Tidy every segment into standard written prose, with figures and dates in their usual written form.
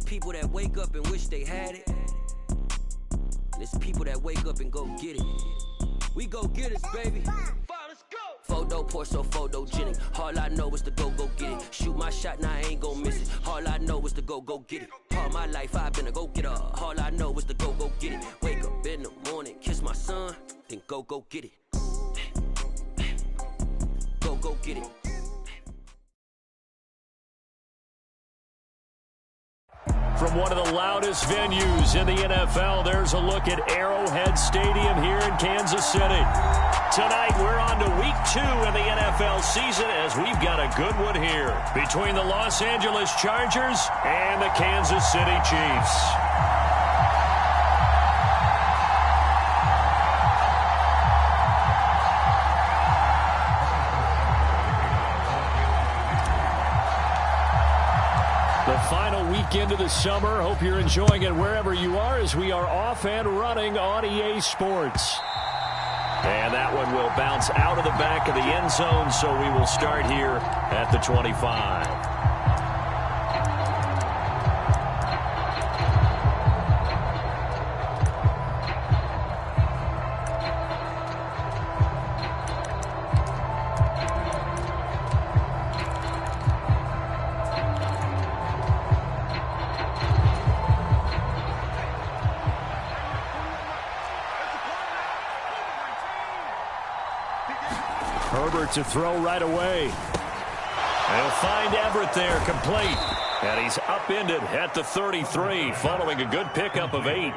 people that wake up and wish they had it. And it's people that wake up and go get it. We go get it, baby. Let's go. Photo pour so photogenic. All I know is to go get it. Shoot my shot, now I ain't gon' miss it. All I know is to go get it. All my life I've been a go-getter. All I know is to go get it. Wake up in the morning, kiss my son, then go get it. Go get it. From one of the loudest venues in the NFL, there's a look at Arrowhead Stadium here in Kansas City. Tonight, we're on to week 2 in the NFL season as we've got a good one here between the Los Angeles Chargers and the Kansas City Chiefs. The final weekend of the summer. Hope you're enjoying it wherever you are as we are off and running on EA Sports. And that one will bounce out of the back of the end zone, so we will start here at the 25. Herbert to throw right away. They'll find Everett there, complete. And he's upended at the 33, following a good pickup of 8.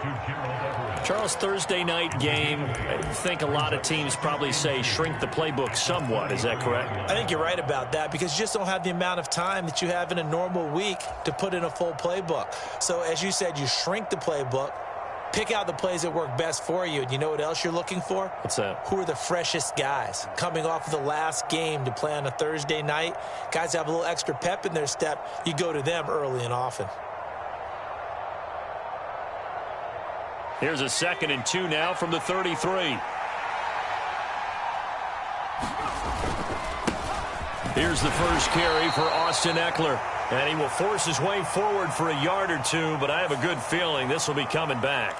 Charles, Thursday night game, I think a lot of teams probably say shrink the playbook somewhat. Is that correct? I think you're right about that because you just don't have the amount of time that you have in a normal week to put in a full playbook. So, as you said, you shrink the playbook. Pick out the plays that work best for you. And you know what else you're looking for? What's that? Who are the freshest guys coming off of the last game to play on a Thursday night? Guys have a little extra pep in their step. You go to them early and often. Here's a 2nd and 2 now from the 33. Here's the first carry for Austin Eckler. And he will force his way forward for a yard or two, but I have a good feeling this will be coming back.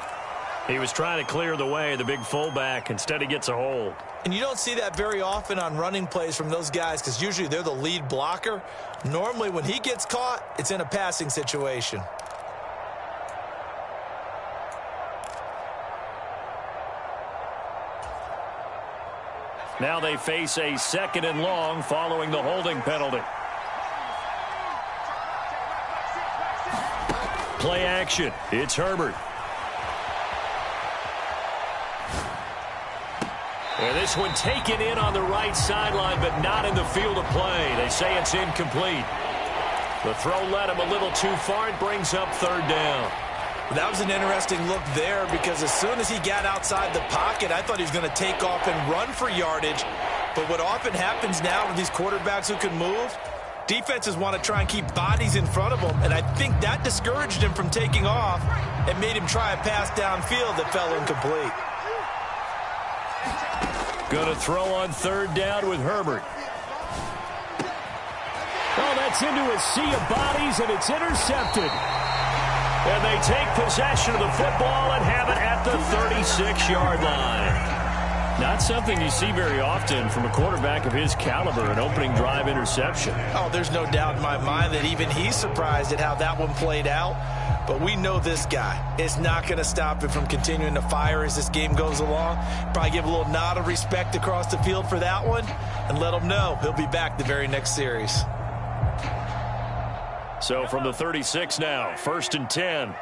He was trying to clear the way, the big fullback. Instead, he gets a hold. And you don't see that very often on running plays from those guys because usually they're the lead blocker. Normally, when he gets caught, it's in a passing situation. Now they face a 2nd and long following the holding penalty. Play action. It's Herbert. And this one taken in on the right sideline, but not in the field of play. They say it's incomplete. The throw led him a little too far. It brings up 3rd down. That was an interesting look there because as soon as he got outside the pocket, I thought he was going to take off and run for yardage. But what often happens now with these quarterbacks who can move, defenses want to try and keep bodies in front of them, and I think that discouraged him from taking off and made him try a pass downfield that fell incomplete. Going to throw on 3rd down with Herbert. Oh, that's into a sea of bodies, and it's intercepted. And they take possession of the football and have it at the 36-yard line. Not something you see very often from a quarterback of his caliber, an opening drive interception. Oh, there's no doubt in my mind that even he's surprised at how that one played out. But we know this guy is not going to stop it from continuing to fire as this game goes along. Probably give a little nod of respect across the field for that one and let him know he'll be back the very next series. So from the 36 now, 1st and 10.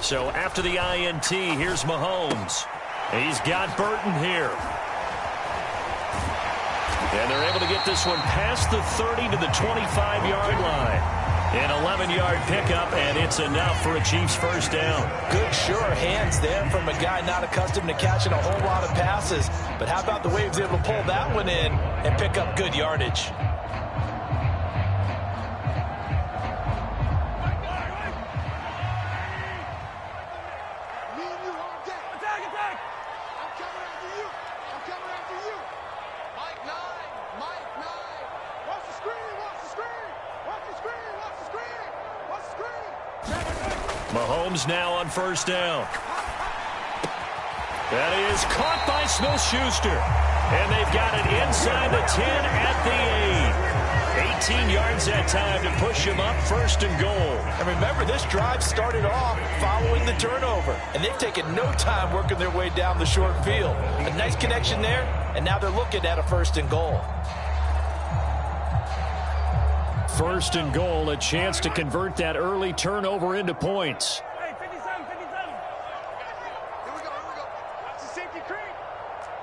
So after the INT, here's Mahomes. He's got Burton here. And they're able to get this one past the 30 to the 25-yard line. An 11-yard pickup, and it's enough for a Chiefs first down. Good, sure hands there from a guy not accustomed to catching a whole lot of passes. But how about the way he was able to pull that one in and pick up good yardage? Mahomes now on first down. That is caught by Smith-Schuster. And they've got it inside the 10 at the 8. 18 yards that time to push him up, first and goal. And remember, this drive started off following the turnover. And they've taken no time working their way down the short field. A nice connection there, and now they're looking at a first and goal. First and goal, a chance to convert that early turnover into points. Hey, 57, 57. Here we go. That's the safety creep.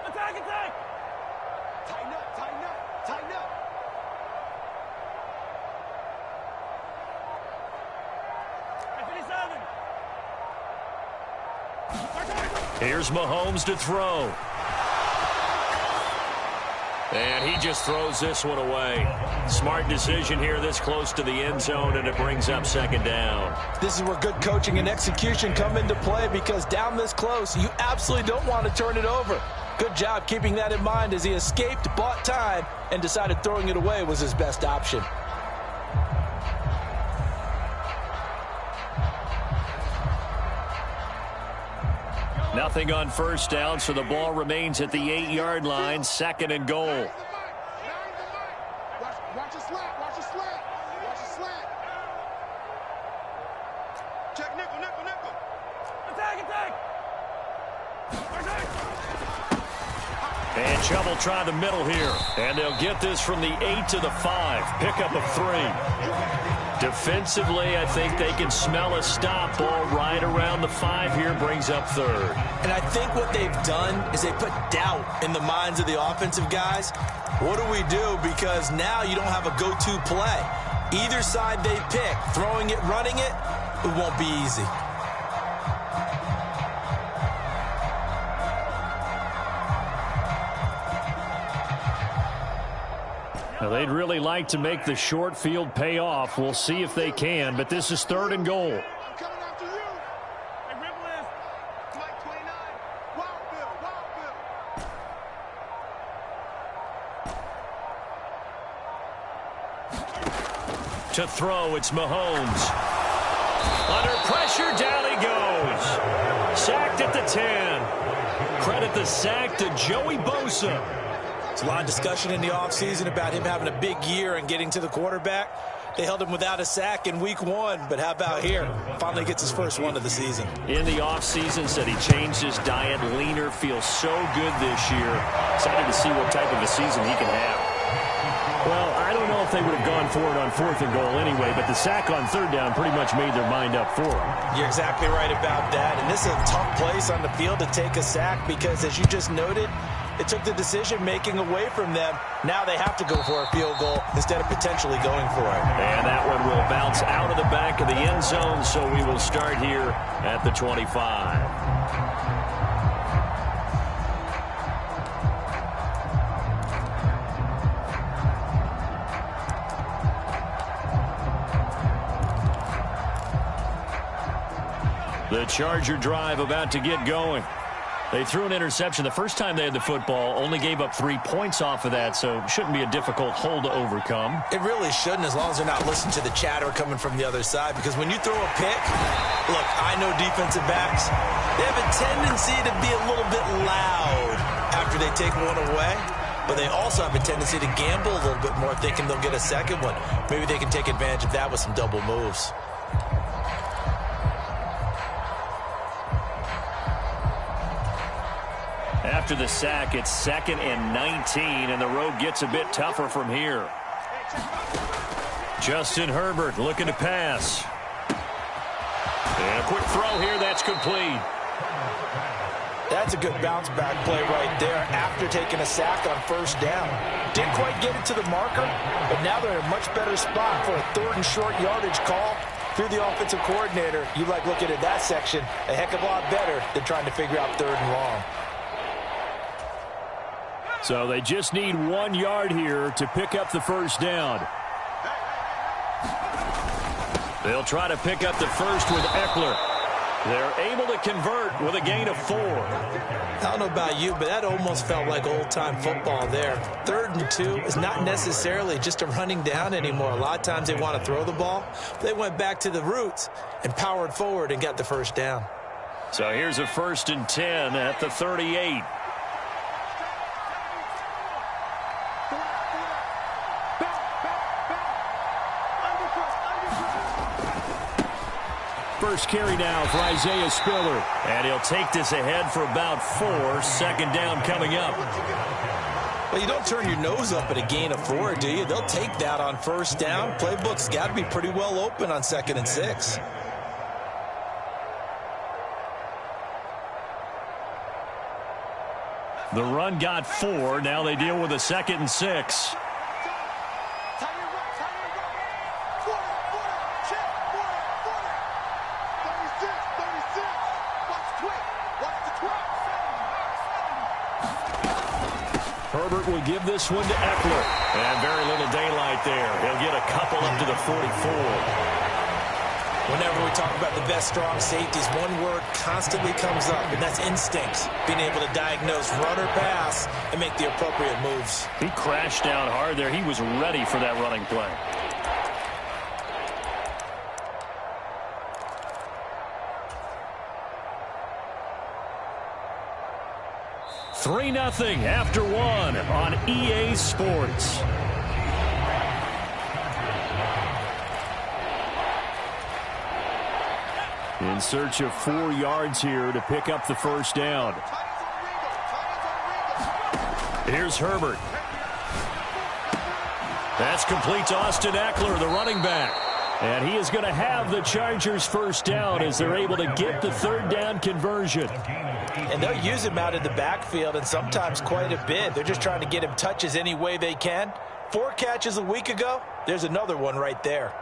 Attack. Tighten up. Hey, 57. Here's Mahomes to throw. And he just throws this one away. Smart decision here this close to the end zone, and it brings up second down. This is where good coaching and execution come into play, because down this close, you absolutely don't want to turn it over. Good job keeping that in mind as he escaped, bought time, and decided throwing it away was his best option. Nothing on first down, so the ball remains at the 8-yard line, second and goal. Watch your slant. Check nickel. Attack. And Chubb will try the middle here. And they'll get this from the 8 to the 5. Pickup of 3. Defensively, I think they can smell a stop. Ball right around the 5 here, brings up third. And I think what they've done is they put doubt in the minds of the offensive guys. What do we do? Because now you don't have a go-to play. Either side they pick, throwing it, running it, it won't be easy. Now, they'd really like to make the short field pay off. We'll see if they can, but this is third and goal. I'm coming after you. Hey, Ripple is Mike 29. Wild Bill. To throw, it's Mahomes. Under pressure, down he goes. Sacked at the 10. Credit the sack to Joey Bosa. There's a lot of discussion in the offseason about him having a big year and getting to the quarterback. They held him without a sack in week 1, but how about here? Finally gets his first one of the season. In the offseason, said he changed his diet, leaner, feels so good this year. Excited to see what type of a season he can have. Well, I don't know if they would have gone for it on fourth and goal anyway, but the sack on third down pretty much made their mind up for him. You're exactly right about that, and this is a tough place on the field to take a sack because, as you just noted, it took the decision-making away from them. Now they have to go for a field goal instead of potentially going for it. And that one will bounce out of the back of the end zone, so we will start here at the 25. The Charger drive about to get going. They threw an interception the first time they had the football, only gave up 3 points off of that, so it shouldn't be a difficult hole to overcome. It really shouldn't, as long as they're not listening to the chatter coming from the other side, because when you throw a pick, look, I know defensive backs, they have a tendency to be a little bit loud after they take one away, but they also have a tendency to gamble a little bit more, thinking they'll get a second one. Maybe they can take advantage of that with some double moves. After the sack, it's 2nd and 19, and the road gets a bit tougher from here. Justin Herbert looking to pass. And a quick throw here, that's complete. That That's a good bounce-back play right there after taking a sack on first down. Didn't quite get it to the marker, but now they're in a much better spot for a 3rd and short yardage call. If you're the offensive coordinator, you like looking at that section a heck of a lot better than trying to figure out 3rd and long. So they just need 1 yard here to pick up the first down. They'll try to pick up the first with Eckler. They're able to convert with a gain of 4. I don't know about you, but that almost felt like old-time football there. 3rd and 2 is not necessarily just a running down anymore. A lot of times they want to throw the ball. They went back to the roots and powered forward and got the first down. So here's a 1st and 10 at the 38. First carry now for Isaiah Spiller. And he'll take this ahead for about 4. 2nd down coming up. Well, you don't turn your nose up at a gain of 4, do you? They'll take that on first down. Playbook's got to be pretty well open on 2nd and 6. The run got 4. Now they deal with a 2nd and 6. Herbert will give this one to Eckler. And very little daylight there. He'll get a couple up to the 44. Whenever we talk about the best strong safeties, one word constantly comes up, and that's instincts. Being able to diagnose run or pass and make the appropriate moves. He crashed down hard there. He was ready for that running play. 3-0 after 1 on EA Sports. In search of 4 yards here to pick up the first down. Here's Herbert. That's complete to Austin Eckler, the running back. And he is going to have the Chargers first down as they're able to get the 3rd down conversion. And they'll use him out in the backfield, and sometimes quite a bit. They're just trying to get him touches any way they can. 4 catches a week ago. There's another one right there.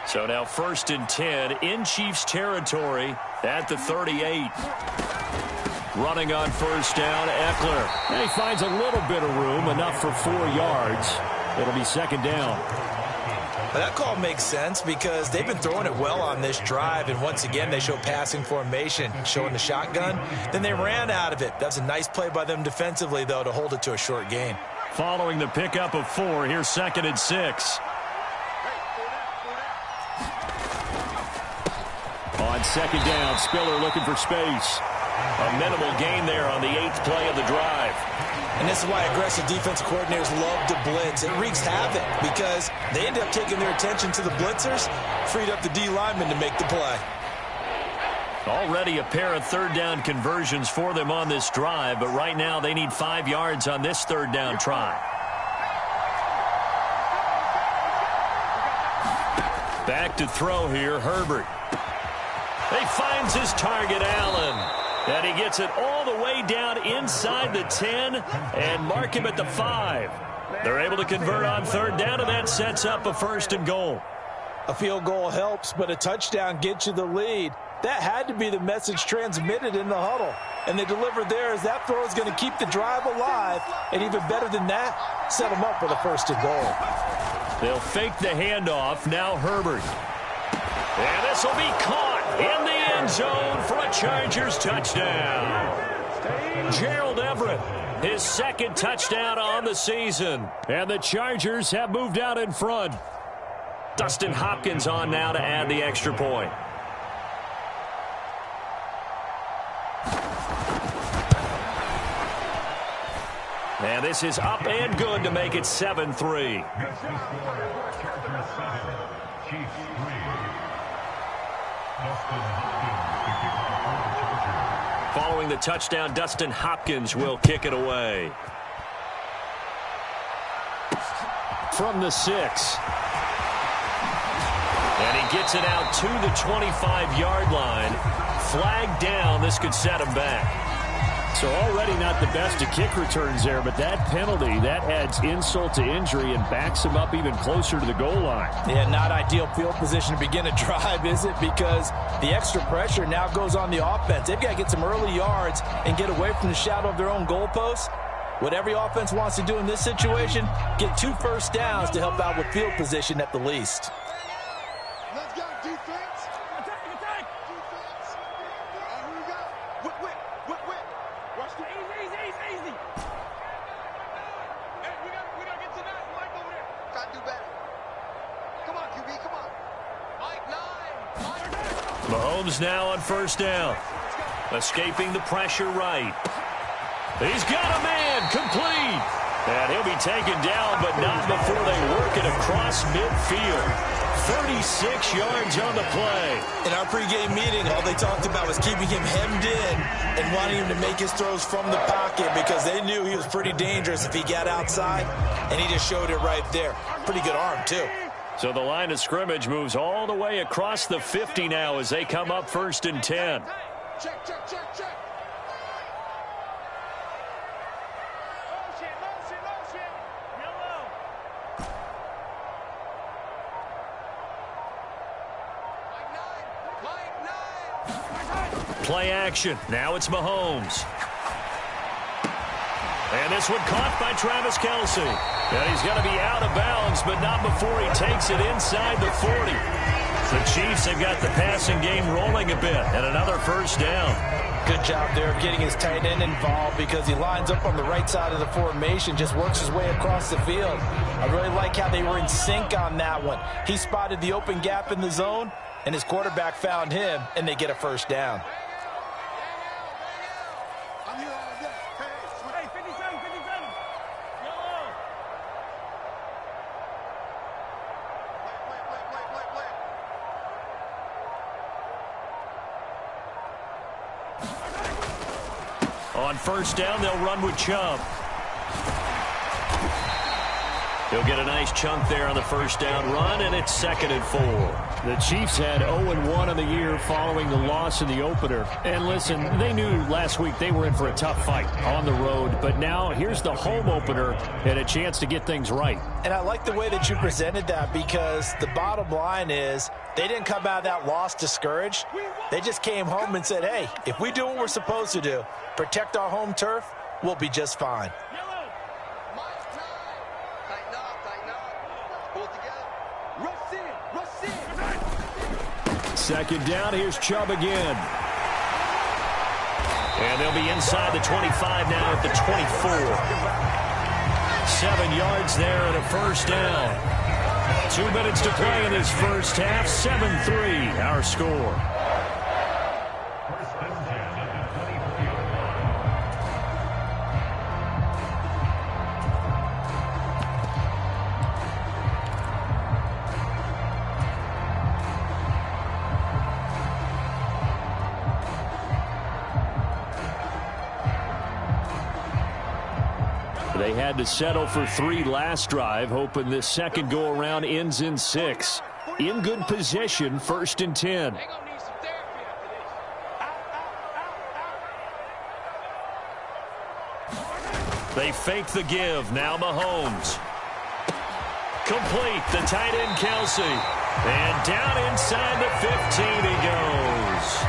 So now 1st and 10 in Chiefs territory at the 38. Running on first down, Eckler. And he finds a little bit of room, enough for 4 yards. It'll be 2nd down. That call makes sense because they've been throwing it well on this drive, and once again they show passing formation, showing the shotgun. Then they ran out of it. That's a nice play by them defensively, though, to hold it to a short gain. Following the pickup of 4, here's 2nd and 6. On 2nd down, Spiller looking for space. A minimal gain there on the 8th play of the drive. And this is why aggressive defensive coordinators love to blitz. It wreaks havoc because they end up taking their attention to the blitzers, freed up the D lineman to make the play. Already a pair of 3rd down conversions for them on this drive, but right now they need 5 yards on this 3rd down try. Back to throw here, Herbert. He finds his target, Allen. And he gets it all the way down inside the 10 and mark him at the 5. They're able to convert on 3rd down, and that sets up a 1st and goal. A field goal helps, but a touchdown gets you the lead. That had to be the message transmitted in the huddle. And they delivered there as that throw is going to keep the drive alive. And even better than that, set them up with a 1st and goal. They'll fake the handoff. Now Herbert. And this will be caught in the end zone for a Chargers touchdown. Gerald Everett, his 2nd touchdown on the season. And the Chargers have moved out in front. Dustin Hopkins on now to add the extra point. And this is up and good to make it 7-3. Following the touchdown, Dustin Hopkins will kick it away. From the 6. And he gets it out to the 25-yard line. Flag down. This could set him back. So already not the best of kick returns there, but that penalty, that adds insult to injury and backs him up even closer to the goal line. Yeah, not ideal field position to begin a drive, is it? Because the extra pressure now goes on the offense. They've got to get some early yards and get away from the shadow of their own goalposts. What every offense wants to do in this situation, get 2 first downs to help out with field position at the least. Let's go, defense. Attack, attack. Defense. Here we go. Whip. Watch the easy. Hey, we gotta get to that. Mike over there. Try to do better. Come on, QB, come on. Mike 9. Mahomes now on first down. Escaping the pressure right. He's got a man, complete. And he'll be taken down, but not before they work it across midfield. 36 yards on the play. In our pregame meeting, all they talked about was keeping him hemmed in and wanting him to make his throws from the pocket because they knew he was pretty dangerous if he got outside, and he just showed it right there. Pretty good arm, too. So the line of scrimmage moves all the way across the 50 now as they come up 1st and 10. Check. Motion. Yellow. Mike 9. Play action. Now it's Mahomes. And this one caught by Travis Kelce. And he's going to be out of bounds, but not before he takes it inside the 40. The Chiefs have got the passing game rolling a bit, and another first down. Good job there of getting his tight end involved because he lines up on the right side of the formation, just works his way across the field. I really like how they were in sync on that one. He spotted the open gap in the zone, and his quarterback found him, and they get a first down. I'm here all day. Hey, 57. Yellow. Play. On first down, they'll run with Chubb. He'll get a nice chunk there on the first down run, and it's 2nd and 4. The Chiefs had 0-1 on the year following the loss in the opener. And listen, they knew last week they were in for a tough fight on the road. But now here's the home opener and a chance to get things right. And I like the way that you presented that because the bottom line is they didn't come out of that loss discouraged. They just came home and said, hey, if we do what we're supposed to do, protect our home turf, we'll be just fine. Second down, here's Chubb again. And they'll be inside the 25 now at the 24. 7 yards there and a first down. 2 minutes to play in this first half. 7-3, our score. They had to settle for 3 last drive, hoping this second go-around ends in 6. In good position, 1st and 10. They fake the give. Now Mahomes. Complete. The tight end Kelce. And down inside the 15 he goes.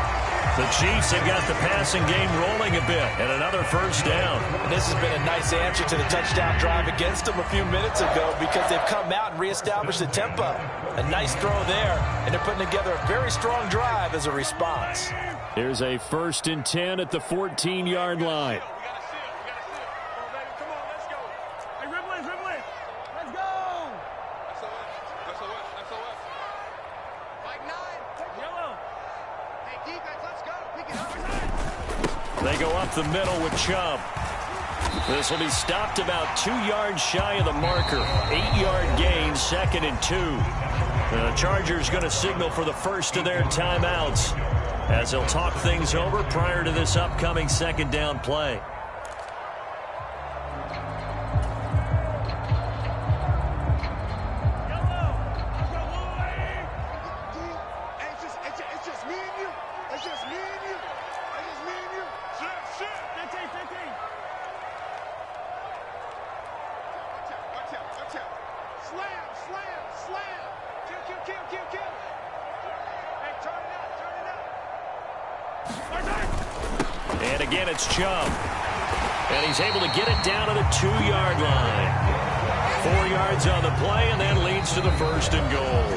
The Chiefs have got the passing game rolling a bit, and another first down. And this has been a nice answer to the touchdown drive against them a few minutes ago because they've come out and reestablished the tempo. A nice throw there, and they're putting together a very strong drive as a response. Here's a 1st and 10 at the 14-yard line. They go up the middle with Chubb. This will be stopped about 2 yards shy of the marker. 8-yard gain, 2nd and 2. The Chargers going to signal for the first of their timeouts as they'll talk things over prior to this upcoming second down play. Q. Hey, turn it up. And again, it's Chubb. And he's able to get it down to the 2-yard line. 4 yards on the play, and that leads to the 1st and goal.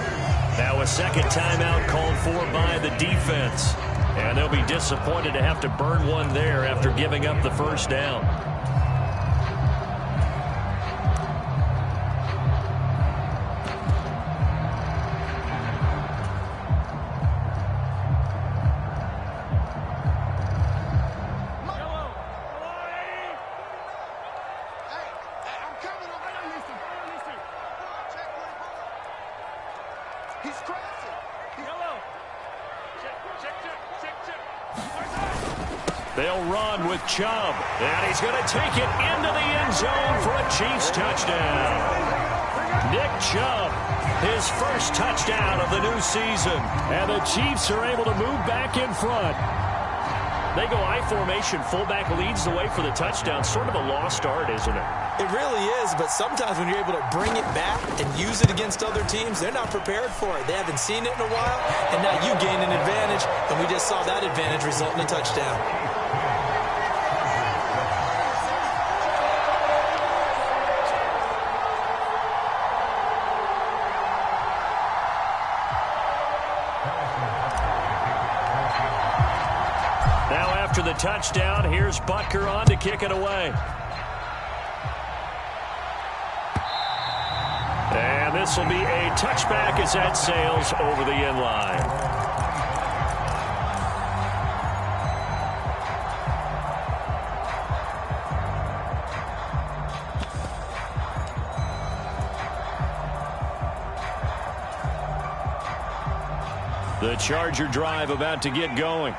Now a second timeout called for by the defense. And they'll be disappointed to have to burn one there after giving up the 1st down. They'll run with Chubb, and he's going to take it into the end zone for a Chiefs touchdown. Nick Chubb, his first touchdown of the new season, and the Chiefs are able to move back in front. They go I formation, fullback leads the way for the touchdown. Sort of a lost art, isn't it? It really is, but sometimes when you're able to bring it back and use it against other teams, they're not prepared for it. They haven't seen it in a while, and now you gain an advantage, and we just saw that advantage result in a touchdown. After the touchdown, here's Butker on to kick it away. And this will be a touchback as that sails over the end line. The Charger drive about to get going.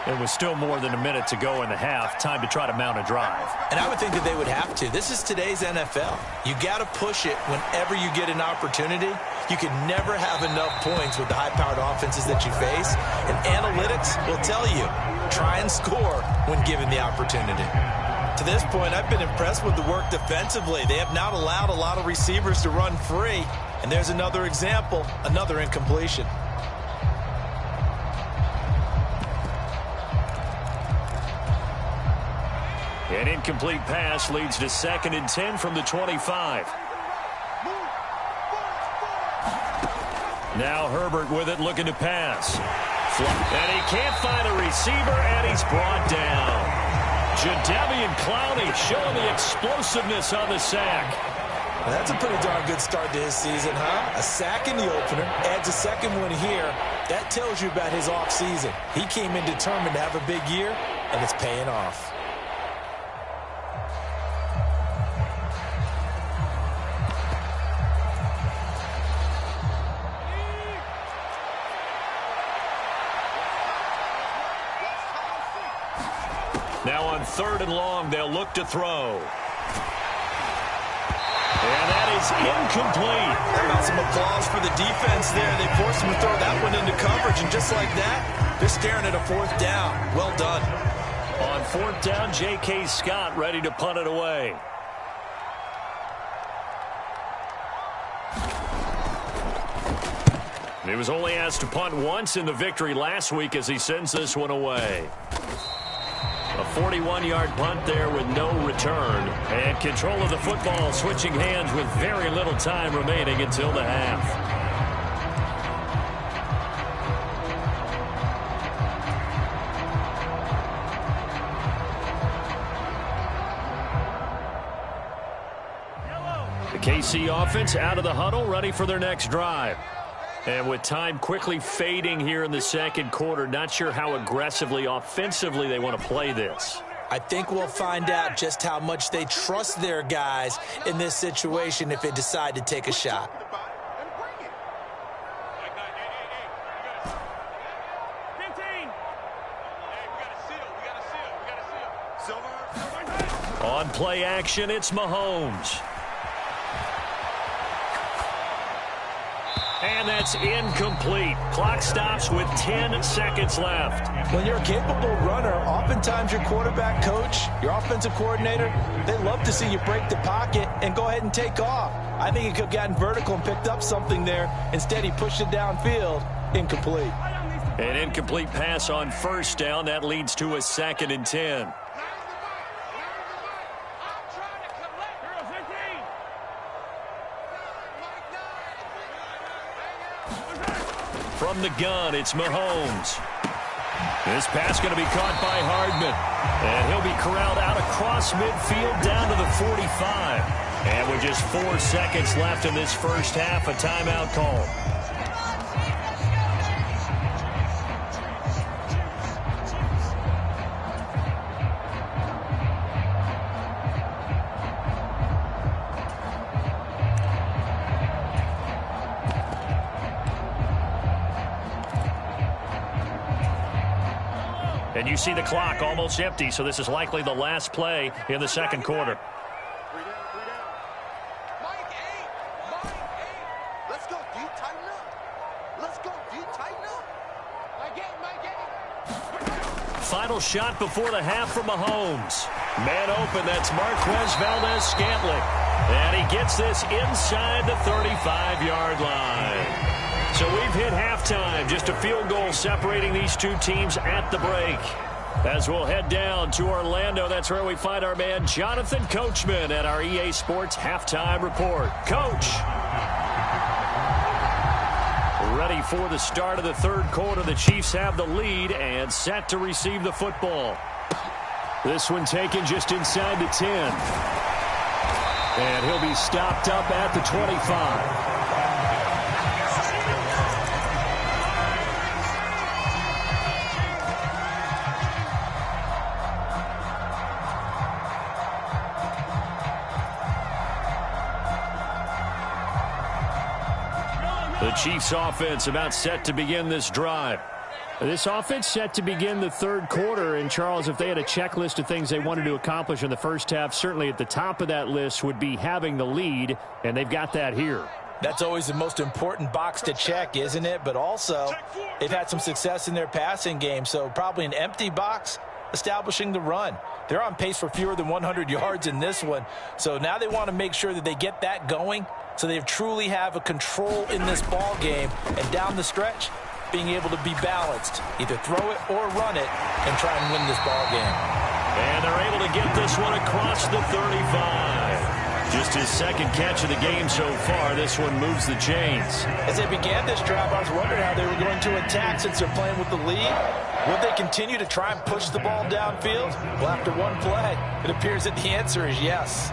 It was still more than a minute to go in the half. Time to try to mount a drive. And I would think that they would have to. This is today's NFL. You got to push it whenever you get an opportunity. You can never have enough points with the high-powered offenses that you face. And analytics will tell you, try and score when given the opportunity. To this point, I've been impressed with the work defensively. They have not allowed a lot of receivers to run free. And there's another example, another incompletion. An incomplete pass leads to 2nd and 10 from the 25. Now Herbert with it, looking to pass. And he can't find a receiver, and he's brought down. Jadeveon Clowney showing the explosiveness on the sack. Well, that's a pretty darn good start to his season, huh? A sack in the opener, adds a second one here. That tells you about his offseason. He came in determined to have a big year, and it's paying off. Now on 3rd and long, they'll look to throw. And that is incomplete. How about some applause for the defense there? They forced him to throw that one into coverage, and just like that, they're staring at a 4th down. Well done. On 4th down, J.K. Scott ready to punt it away. He was only asked to punt once in the victory last week as he sends this one away. A 41-yard punt there with no return. And control of the football switching hands with very little time remaining until the half. The KC offense out of the huddle, ready for their next drive. And with time quickly fading here in the 2nd quarter, not sure how aggressively, offensively they want to play this. I think we'll find out just how much they trust their guys in this situation if they decide to take a shot. On play action, it's Mahomes. And And that's incomplete. Clock stops with 10 seconds left. When you're a capable runner, oftentimes your quarterback coach, your offensive coordinator, they love to see you break the pocket and go ahead and take off. I think he could have gotten vertical and picked up something there. Instead, he pushed it downfield. Incomplete. An incomplete pass on first down. That leads to a 2nd and 10. From the gun, it's Mahomes. This pass going to be caught by Hardman. And he'll be corralled out across midfield down to the 45. And with just 4 seconds left in this first half, a timeout call. And you see the clock almost empty, so this is likely the last play in the second quarter. Three down. Mike 8. Let's go, D. Tighten up. Let's go, D. Tighten up. Mike 8. Final shot before the half from Mahomes. Man open, that's Marquez Valdes-Scantling. And he gets this inside the 35-yard line. So we've hit halftime, just a field goal separating these two teams at the break. As we'll head down to Orlando, that's where we find our man Jonathan Coachman at our EA Sports Halftime Report. Coach! Ready for the start of the third quarter. The Chiefs have the lead and set to receive the football. This one taken just inside the 10. And he'll be stopped up at the 25. The Chiefs offense about set to begin this drive. This offense set to begin the third quarter. And, Charles, if they had a checklist of things they wanted to accomplish in the first half, certainly at the top of that list would be having the lead, and they've got that here. That's always the most important box to check, isn't it? But also, they've had some success in their passing game, so probably an empty box establishing the run. They're on pace for fewer than 100 yards in this one, so now they want to make sure that they get that going so they truly have a control in this ball game, and down the stretch, being able to be balanced, either throw it or run it, and try and win this ball game. And they're able to get this one across the 35. Just his second catch of the game so far. This one moves the chains. As they began this drive, I was wondering how they were going to attack since they're playing with the lead. Would they continue to try and push the ball downfield? Well, after one play, it appears that the answer is yes.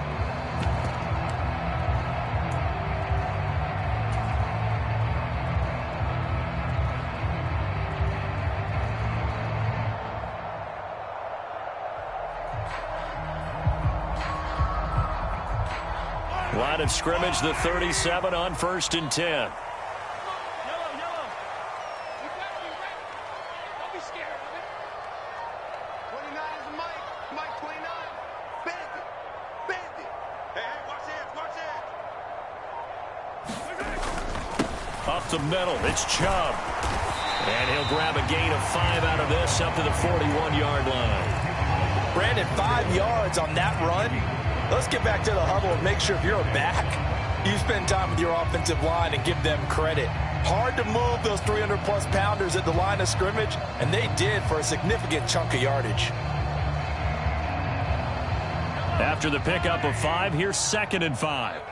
Line of scrimmage, the 37 on 1st and 10. Yellow. You gotta be ready. Don't be scared of it. 29 is Mike 29. Bandit. Hey, watch it. Up the middle, it's Chubb. And he'll grab a gain of 5 out of this up to the 41-yard line. Brandon, 5 yards on that run. Let's get back to the huddle and make sure if you're a back, you spend time with your offensive line and give them credit. Hard to move those 300-plus pounders at the line of scrimmage, and they did for a significant chunk of yardage. After the pickup of 5, here's 2nd and 5.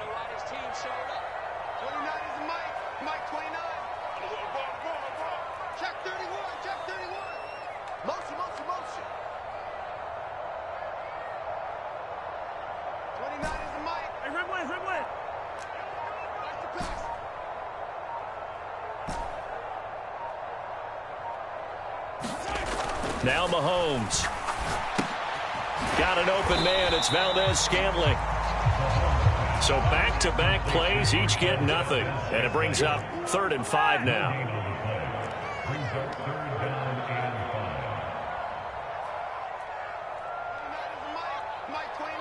Now Mahomes. Got an open man. It's Valdes-Scantling. So back-to-back plays, each get nothing. And it brings up 3rd and 5 now. Mike 29.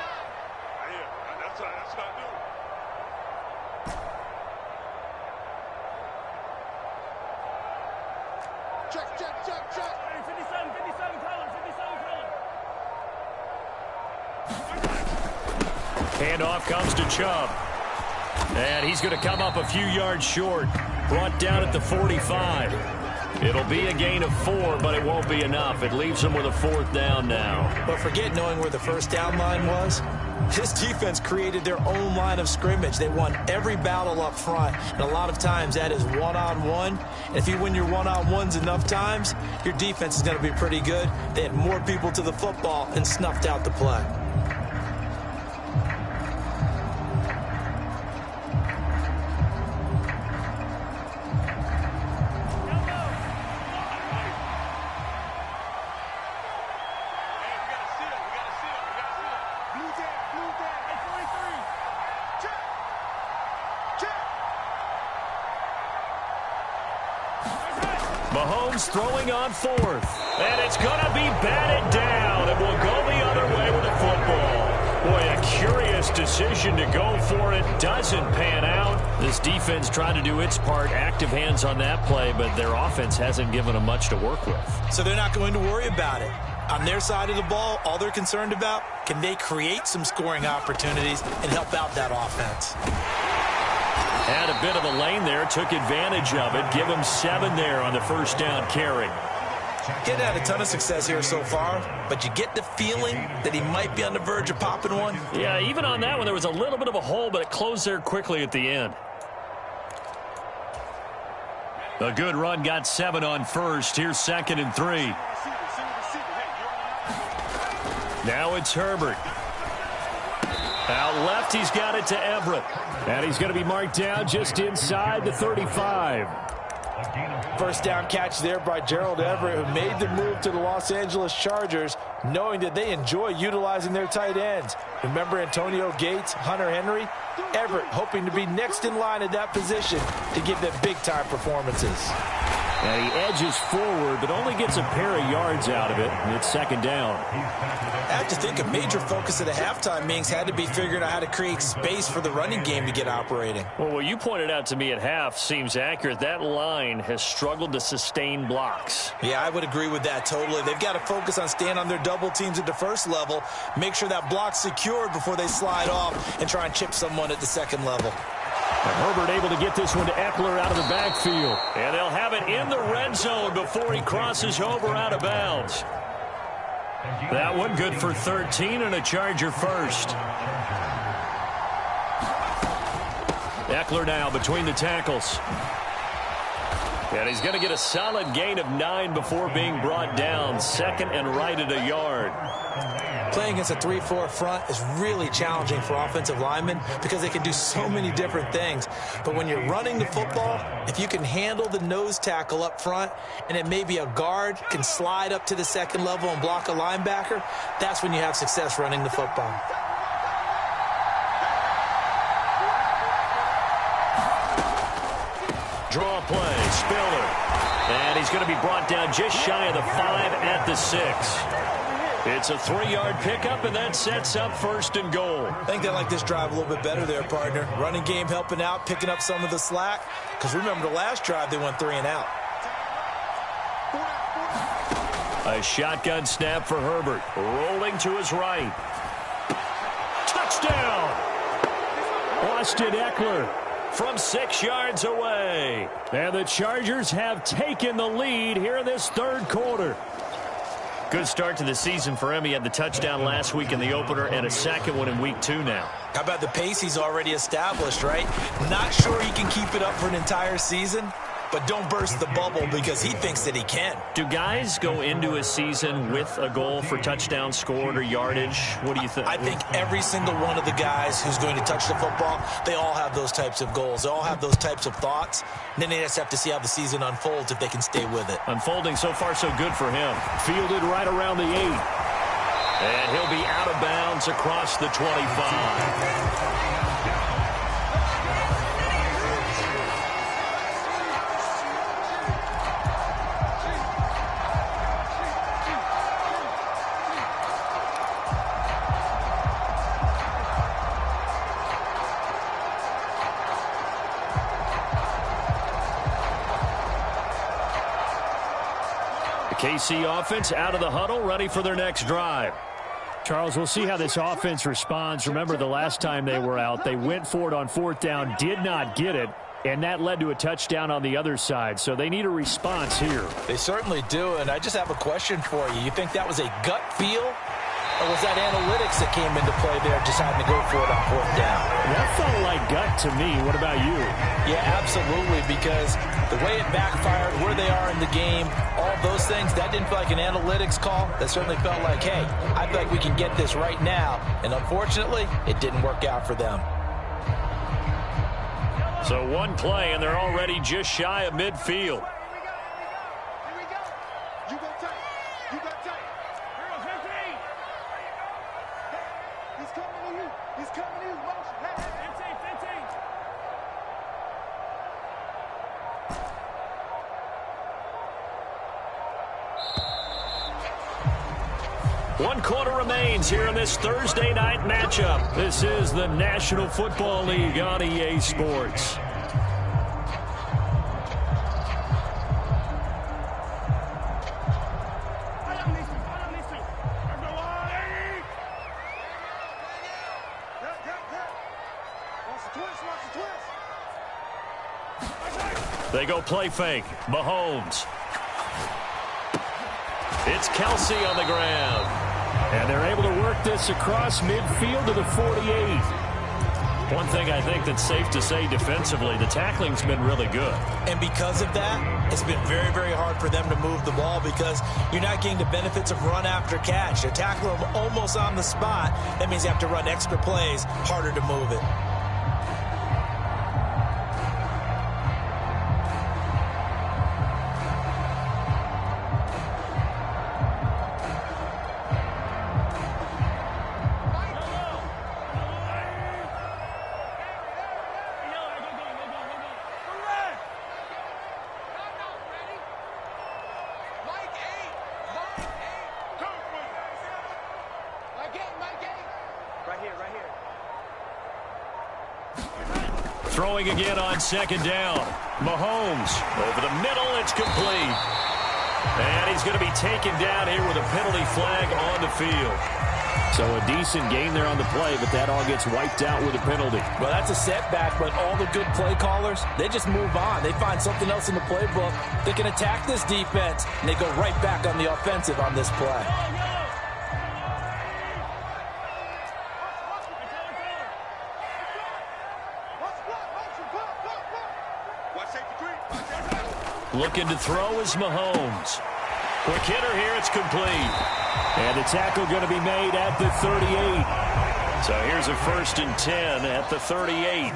That's not new. Check, check, check, check. 57 color. Handoff comes to Chubb. And he's going to come up a few yards short. Brought down at the 45. It'll be a gain of 4, but it won't be enough. It leaves him with a 4th down now. But forget knowing where the first down line was. This defense created their own line of scrimmage. They won every battle up front, and a lot of times that is one-on-one. And if you win your one-on-ones enough times, your defense is going to be pretty good. They had more people to the football and snuffed out the play. Mahomes throwing on 4th. And it's going to be batted down. It will go the other way with the football. Boy, a curious decision to go for it. Doesn't pan out. This defense trying to do its part. Active hands on that play, but their offense hasn't given them much to work with. So they're not going to worry about it. On their side of the ball, all they're concerned about, can they create some scoring opportunities and help out that offense? Had a bit of a lane there, took advantage of it. Give him 7 there on the first down carry. Getting had a ton of success here so far, but you get the feeling that he might be on the verge of popping one. Yeah, even on that one, there was a little bit of a hole, but it closed there quickly at the end. A good run, got 7 on first. Here's 2nd and 3. Now it's Herbert. Out left, he's got it to Everett. And he's going to be marked down just inside the 35. First down catch there by Gerald Everett, who made the move to the Los Angeles Chargers, knowing that they enjoy utilizing their tight ends. Remember Antonio Gates, Hunter Henry? Everett hoping to be next in line at that position to give them big-time performances. And he edges forward, but only gets a pair of yards out of it, and it's 2nd down. I have to think a major focus of the halftime meetings had to be figuring out how to create space for the running game to get operating. Well, what you pointed out to me at half seems accurate. That line has struggled to sustain blocks. Yeah, I would agree with that totally. They've got to focus on staying on their double teams at the first level, make sure that block's secured before they slide off and try and chip someone at the second level. And Herbert able to get this one to Eckler out of the backfield. And they'll have it in the red zone before he crosses over out of bounds. That one good for 13 and a Charger first. Eckler now between the tackles. And he's going to get a solid gain of 9 before being brought down. 2nd and right at a yard. Playing against a 3-4 front is really challenging for offensive linemen because they can do so many different things. But when you're running the football, if you can handle the nose tackle up front and then maybe a guard can slide up to the second level and block a linebacker, that's when you have success running the football. Draw play, Spiller. And he's going to be brought down just shy of the 5 at the 6. It's a 3-yard pickup, and that sets up 1st and goal. I think they like this drive a little bit better there, partner. Running game helping out, picking up some of the slack. Because remember, the last drive, they went 3 and out. A shotgun snap for Herbert. Rolling to his right. Touchdown! Austin Eckler from 6 yards away. And the Chargers have taken the lead here in this 3rd quarter. Good start to the season for him. He had the touchdown last week in the opener and a 2nd one in week 2 now. How about the pace he's already established, right? Not sure he can keep it up for an entire season, but don't burst the bubble because he thinks that he can. Do guys go into a season with a goal for touchdown scored or yardage? What do you think? I think every single one of the guys who's going to touch the football, they all have those types of goals. They all have those types of thoughts. And then they just have to see how the season unfolds if they can stay with it. Unfolding so far so good for him. Fielded right around the 8. And he'll be out of bounds across the 25. The KC offense out of the huddle, ready for their next drive. Charles, we'll see how this offense responds. Remember the last time they were out, they went for it on 4th down, did not get it, and that led to a touchdown on the other side. So they need a response here. They certainly do, and I just have a question for you. You think that was a gut feel, or was that analytics that came into play there, deciding to go for it on 4th down? That felt like gut to me. What about you? Yeah, absolutely, because the way it backfired, where they are in the game, all those things, that didn't feel like an analytics call. That certainly felt like, hey, I feel like we can get this right now. And unfortunately, it didn't work out for them. So one play, and they're already just shy of midfield. Here we go. You go tight. You got tight. He's coming to you. He's coming to you. Motion. Hey, 1 quarter remains here in this Thursday night matchup. This is the National Football League on EA Sports. They go play fake. Mahomes. It's Kelsey on the ground. And they're able to work this across midfield to the 48. One thing I think that's safe to say defensively, the tackling's been really good. And because of that, it's been very, very hard for them to move the ball because you're not getting the benefits of run after catch. They're tackling them almost on the spot. That means you have to run extra plays, harder to move it. Throwing again on 2nd down. Mahomes over the middle. It's complete. And he's going to be taken down here with a penalty flag on the field. So a decent gain there on the play, but that all gets wiped out with a penalty. Well, that's a setback, but all the good play callers, they just move on. They find something else in the playbook. They can attack this defense, and they go right back on the offensive on this play. Looking to throw is Mahomes. Quick hitter here. It's complete. And the tackle going to be made at the 38. So here's a 1st and 10 at the 38.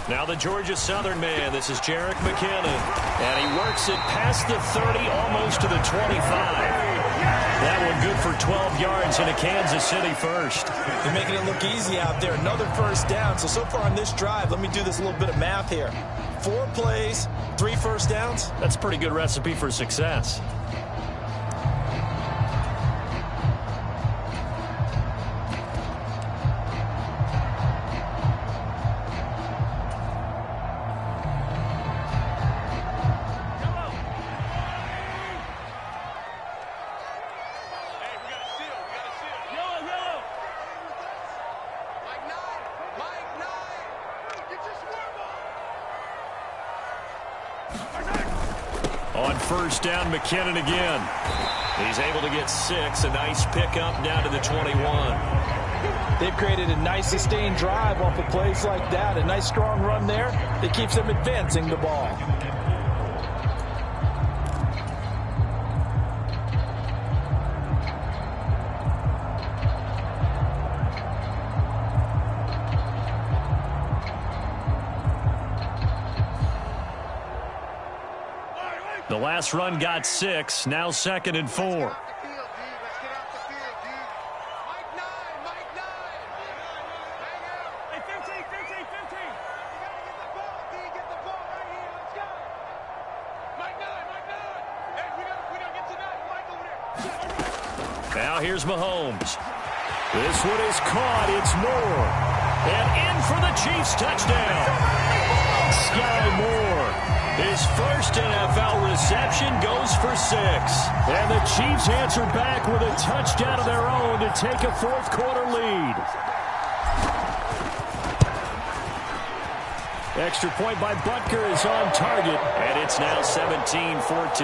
Now the Georgia Southern man. This is Jerick McKinnon. And he works it past the 30, almost to the 25. That one good for 12 yards and a Kansas City first. They're making it look easy out there. Another 1st down. So far on this drive, let me do this little bit of math here. 4 plays, 3 first downs. That's a pretty good recipe for success. On 1st down, McKinnon again. He's able to get 6. A nice pickup down to the 21. They've created a nice sustained drive off of plays like that. A nice strong run there that keeps them advancing the ball. The last run got 6. Now 2nd and 4. Now here's Mahomes. This one is caught. It's Moore. And in for the Chiefs touchdown. Sky Moore. His first NFL reception goes for 6. And the Chiefs answer back with a touchdown of their own to take a fourth-quarter lead. Extra point by Butker is on target, and it's now 17-14.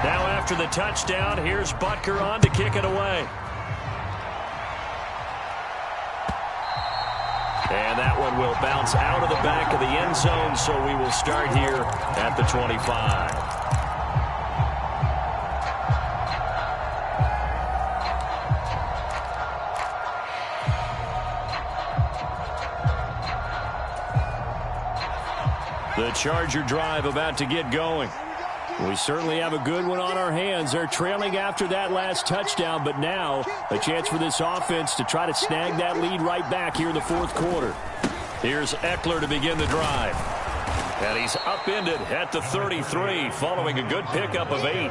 Now after the touchdown, here's Butker on to kick it away. And that one will bounce out of the back of the end zone, so we will start here at the 25. The Charger drive about to get going. We certainly have a good one on our hands. They're trailing after that last touchdown, but now a chance for this offense to try to snag that lead right back here in the fourth quarter. Here's Eckler to begin the drive. And he's upended at the 33 following a good pickup of 8.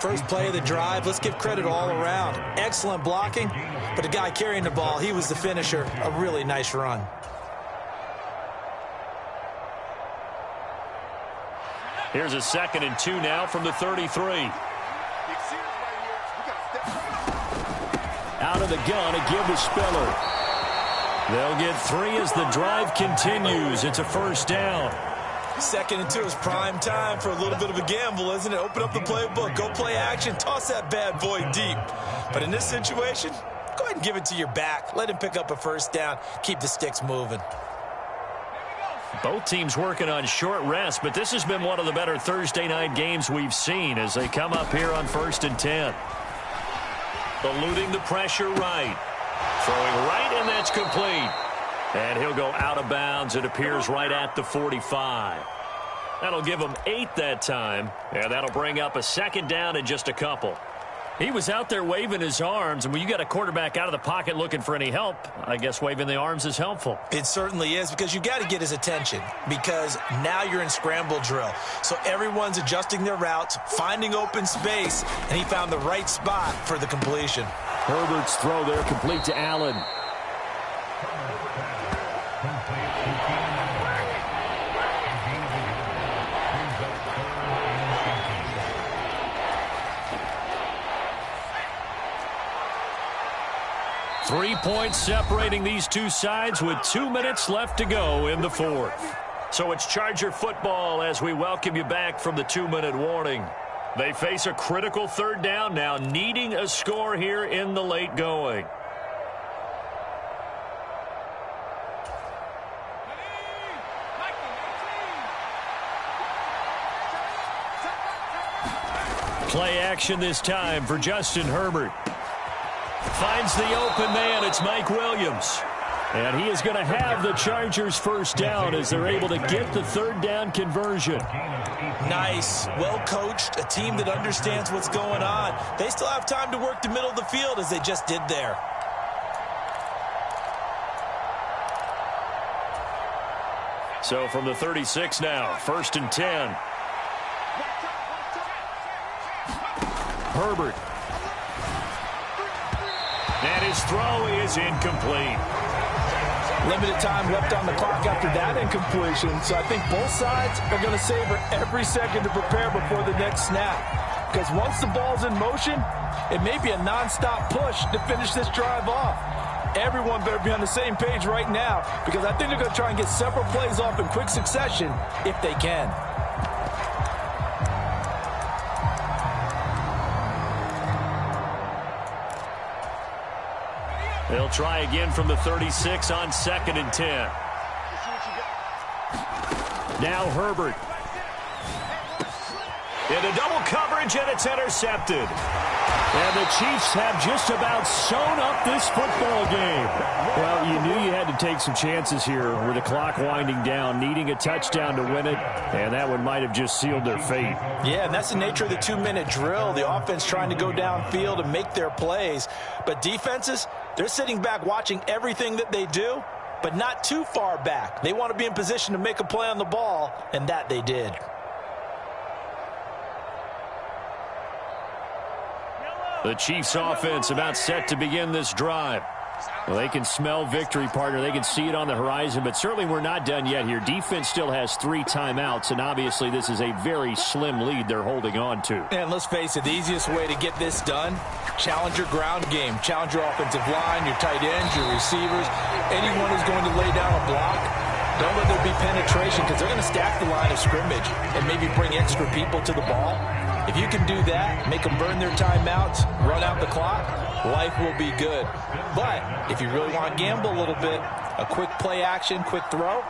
First play of the drive, let's give credit all around. Excellent blocking, but the guy carrying the ball, he was the finisher. A really nice run. Here's a 2nd and 2 now from the 33. Out of the gun, a give to Spiller. They'll get 3 as the drive continues. It's a first down. 2nd and 2 is prime time for a little bit of a gamble, isn't it? Open up the playbook, go play action, toss that bad boy deep. But in this situation, go ahead and give it to your back. Let him pick up a first down. Keep the sticks moving. Both teams working on short rest, but this has been one of the better Thursday night games we've seen as they come up here on 1st and 10. Eluding the pressure right. Throwing right, and that's complete. And he'll go out of bounds. It appears right at the 45. That'll give him 8 that time, and that'll bring up a 2nd down and just a couple. He was out there waving his arms, and when you got a quarterback out of the pocket looking for any help, I guess waving the arms is helpful. It certainly is, because you got to get his attention, because now you're in scramble drill. So everyone's adjusting their routes, finding open space, and he found the right spot for the completion. Herbert's throw there complete to Allen. Three points separating these two sides with 2 minutes left to go in the fourth. So it's Charger football as we welcome you back from the 2-minute warning. They face a critical 3rd down now, needing a score here in the late going. Play action this time for Justin Herbert. Finds the open man. It's Mike Williams. And he is going to have the Chargers first down as they're able to get the 3rd down conversion. Nice. Well coached. A team that understands what's going on. They still have time to work the middle of the field as they just did there. So from the 36 now, 1st and 10. Herbert. And his throw is incomplete. Limited time left on the clock after that incompletion, so I think both sides are going to savor every second to prepare before the next snap. Because once the ball's in motion, it may be a nonstop push to finish this drive off. Everyone better be on the same page right now, because I think they're going to try and get several plays off in quick succession if they can. They'll try again from the 36 on 2nd and 10. Now Herbert. Into double coverage, and it's intercepted. And the Chiefs have just about sewn up this football game. Well, you knew you had to take some chances here with the clock winding down, needing a touchdown to win it, and that one might have just sealed their fate. Yeah, and that's the nature of the 2-minute drill. The offense trying to go downfield and make their plays. But defenses, they're sitting back watching everything that they do, but not too far back. They want to be in position to make a play on the ball, and that they did. The Chiefs offense about set to begin this drive. Well, they can smell victory, partner. They can see it on the horizon, but certainly we're not done yet here. Defense still has 3 timeouts, and obviously this is a very slim lead they're holding on to. And let's face it, the easiest way to get this done, challenge your ground game. Challenge your offensive line, your tight ends, your receivers, anyone who's going to lay down a block. Don't let there be penetration because they're going to stack the line of scrimmage and maybe bring extra people to the ball. If you can do that, make them burn their timeouts, run out the clock, life will be good. But if you really want to gamble a little bit, a quick play action, quick throw,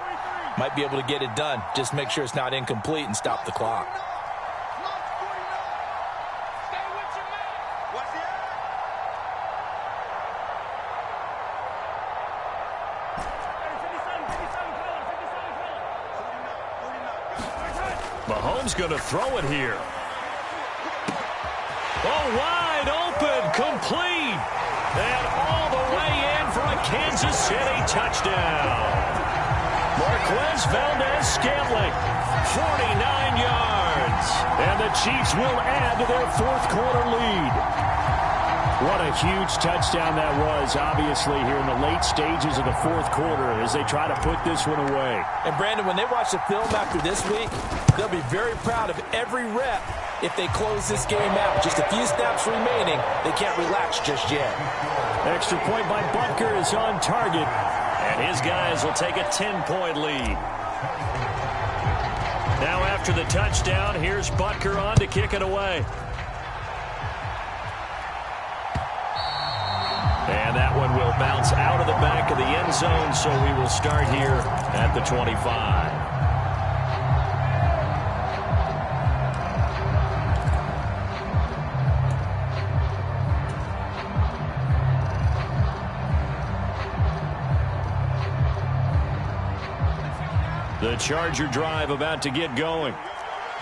might be able to get it done. Just make sure it's not incomplete and stop the clock. Mahomes going to throw it here. Oh, wide open, complete, and all the way in for a Kansas City touchdown. Marquez Valdez-Scantling, 49 yards, and the Chiefs will add to their fourth quarter lead. What a huge touchdown that was, obviously, here in the late stages of the fourth quarter as they try to put this one away. And, Brandon, when they watch the film after this week, they'll be very proud of every rep if they close this game out. Just a few snaps remaining. They can't relax just yet. Extra point by Butker is on target, and his guys will take a 10-point lead. Now after the touchdown, here's Butker on to kick it away. And that one will bounce out of the back of the end zone, so we will start here at the 25. The Charger drive about to get going.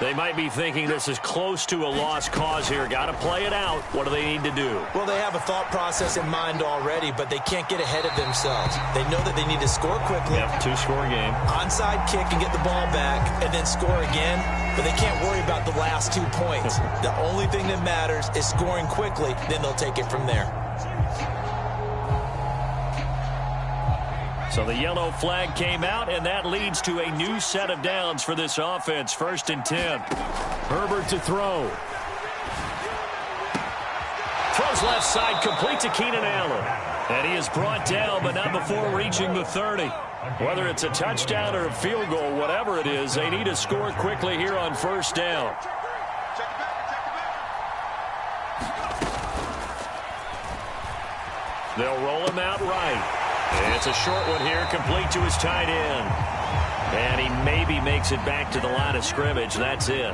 They might be thinking this is close to a lost cause here. Got to play it out. What do they need to do? Well, they have a thought process in mind already, but they can't get ahead of themselves. They know that they need to score quickly. Yep, 2-score game. Onside kick and get the ball back and then score again, but they can't worry about the last 2 points. The only thing that matters is scoring quickly, then they'll take it from there. So the yellow flag came out, and that leads to a new set of downs for this offense. 1st and 10. Herbert to throw. Throws left side, complete to Keenan Allen. And he is brought down, but not before reaching the 30. Whether it's a touchdown or a field goal, whatever it is, they need to score quickly here on 1st down. They'll roll him out right. It's a short one here, complete to his tight end. And he maybe makes it back to the line of scrimmage. That's it.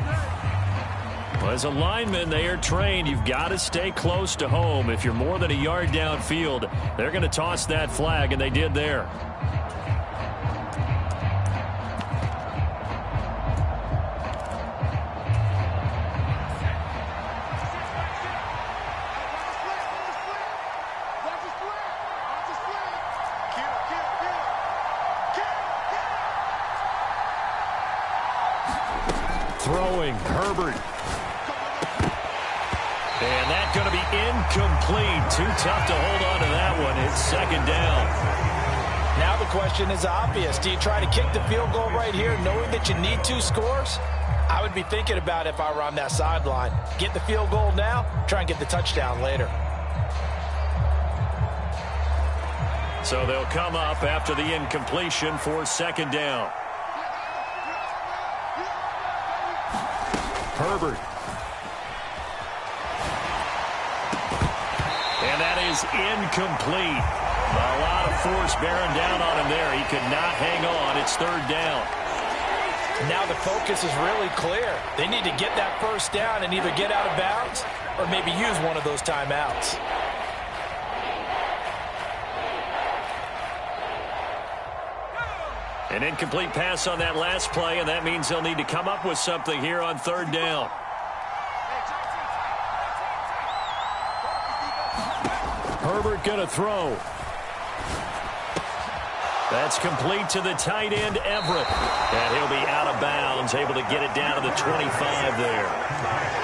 Well, as a lineman, they are trained. You've got to stay close to home. If you're more than a yard downfield, they're going to toss that flag, and they did there. Throwing, Herbert. And that's going to be incomplete. Too tough to hold on to that one. It's 2nd down. Now the question is obvious. Do you try to kick the field goal right here knowing that you need 2 scores? I would be thinking about it if I were on that sideline. Get the field goal now, try and get the touchdown later. So they'll come up after the incompletion for 2nd down. Herbert. And that is incomplete. A lot of force bearing down on him there. He could not hang on. It's 3rd down. Now the focus is really clear. They need to get that 1st down and either get out of bounds or maybe use one of those timeouts. An incomplete pass on that last play, and that means they'll need to come up with something here on 3rd down. Herbert going to throw. That's complete to the tight end, Everett. And he'll be out of bounds, able to get it down to the 25 there.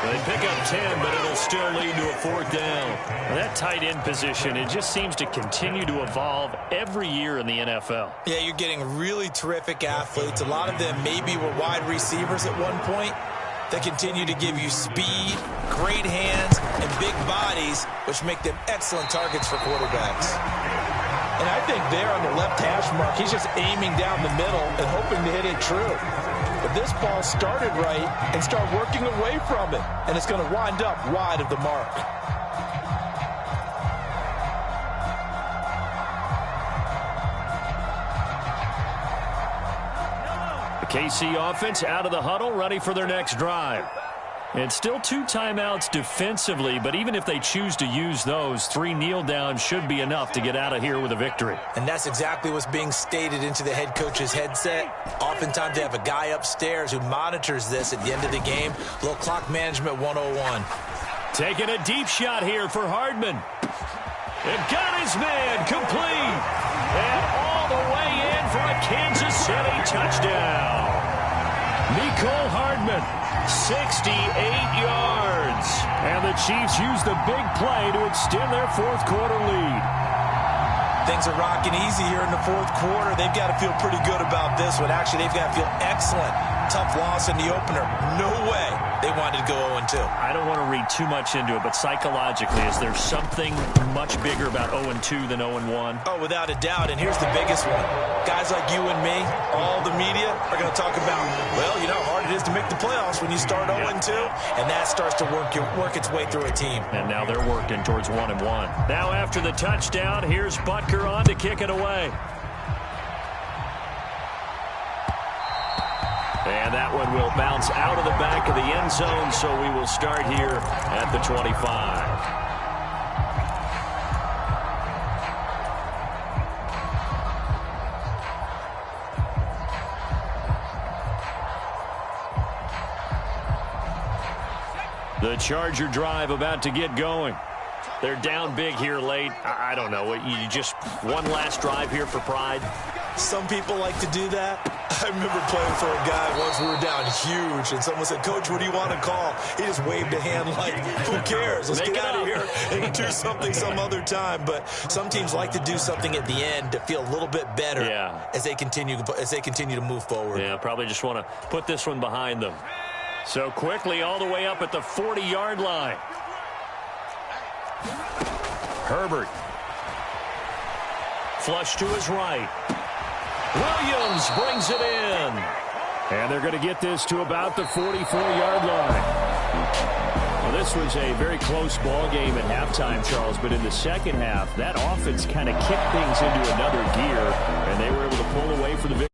They pick up 10, but it'll still lead to a fourth down. Well, that tight end position, it just seems to continue to evolve every year in the NFL. Yeah, you're getting really terrific athletes. A lot of them maybe were wide receivers at one point. They continue to give you speed, great hands, and big bodies, which make them excellent targets for quarterbacks. And I think there on the left hash mark, he's just aiming down the middle and hoping to hit it true. But this ball started right and start working away from it, and it's going to wind up wide of the mark. The KC offense out of the huddle, ready for their next drive. It's still 2 timeouts defensively, but even if they choose to use those, 3 kneel downs should be enough to get out of here with a victory. And that's exactly what's being stated into the head coach's headset. Oftentimes they have a guy upstairs who monitors this at the end of the game. A little clock management 101. Taking a deep shot here for Hardman. And got his man complete. And all the way in for a Kansas City touchdown. Mecole Hardman, 68 yards. And the Chiefs use the big play to extend their fourth quarter lead. Things are rocking easy here in the fourth quarter. They've got to feel pretty good about this one. Actually, they've got to feel excellent. Tough loss in the opener. No way they wanted to go 0-2. I don't want to read too much into it, but psychologically, is there something much bigger about 0-2 than 0-1? Oh, without a doubt, and here's the biggest one. Guys like you and me, all the media, are going to talk about, well, you know how hard it is to make the playoffs when you start 0-2, and that starts to work its way through a team. And now they're working towards 1-1. Now after the touchdown, here's Butker on to kick it away. And that one will bounce out of the back of the end zone, so we will start here at the 25. The Charger drive about to get going. They're down big here late. I don't know. You just one last drive here for pride? Some people like to do that. I remember playing for a guy once. We were down huge, and someone said, "Coach, what do you want to call?" He just waved a hand like, who cares? Let's get out of here and do something some other time. But some teams like to do something at the end to feel a little bit better as they continue to move forward. Yeah, probably just want to put this one behind them. So quickly all the way up at the 40-yard line. Herbert. Flush to his right. Williams brings it in. And they're going to get this to about the 44-yard line. Well, this was a very close ball game at halftime, Charles, but in the second half, that offense kind of kicked things into another gear, and they were able to pull away for the victory.